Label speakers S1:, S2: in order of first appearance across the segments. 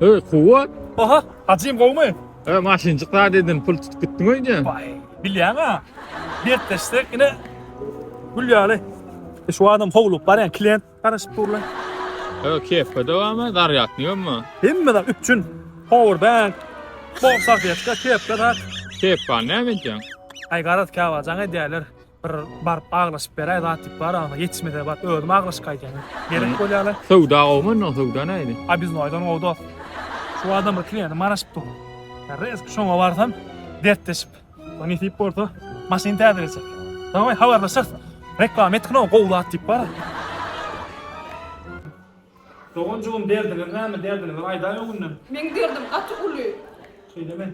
S1: Kuvat.
S2: Aha, acıyım kovmayın.
S1: Maşinciklar dedin, pul tutup gittin önce.
S2: Vay, bilýän ha. Bertleşdik yine gülýäli. Şu adam hovlup bar yani klient garaşyp durlar.
S1: Keyfe devam dar yatmıyor mu?
S2: Hemmeden üçün powerbank, boxak yetka kepler hat.
S1: Keyf var ne edeceksin?
S2: Ay garat kava jaňa diýerler. Bir barp aglaşyp beräýär atyp bar ama yetişmede bar ödüm aglaş gaýdan. Gerek bolýaly.
S1: Sowda olman o sowda neydi?
S2: Ay biz noýdan owda. Şu adam bir klient maraşyp dur. Ya resk şoňa barsam dertleşip. Onu tip porto maşyn täzelecek. Tamam habarlaşyk. Reklam etkin o gowda atyp bar. Doğuncuğum derdiniz, näme derdiniz? Ayda yogundan.
S3: Men derdim aty uly.
S2: Söyleme.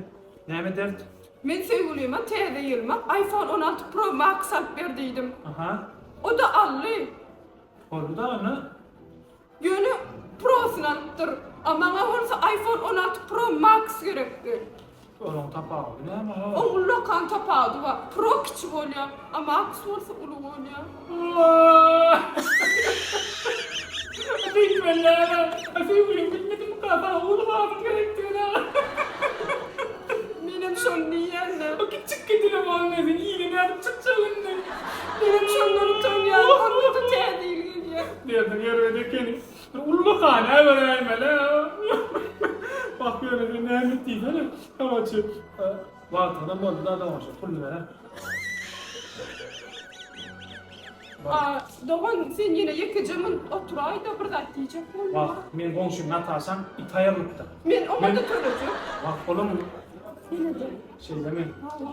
S2: Näme dert?
S3: Men söýgülýärmi täze ýylmak iPhone 16 Pro Max alyp berdiydim.
S2: Aha.
S3: O da ally.
S2: Oldu da onu.
S3: Ýöne Pro'sunu alypdyr. Ama maňa bolsa iPhone 16 Pro Max gerekdi.
S2: Onun tapağı. Näme o?
S3: Oňla kan tapady wa Pro kiçi bolýar, a Max bolsa uly bolýar.
S2: Allah! Bilmem bilmedim kadar olmam gerektiğine.
S3: Menem şon diýenler.
S2: O küçük gidilem olmadı. İyi ne yapıp çıkacağını.
S3: Menem şondan utanýar, anlaty täze ýylgýar.
S2: Derdim yerine keni. Ullu kana veremele. Bak böyle ne anlattıydı ne? Kavaçı. Vatandan boldu da adam olsa pul veren.
S3: Doğan sen yine yakacağımın oturay da bir zat diyecek
S2: Bak men gongşum atarsam itayarlıkta.
S3: Men ona da töreceğim.
S2: Bak oğlum
S3: Yine de.
S2: şey demeyin.
S3: Allah.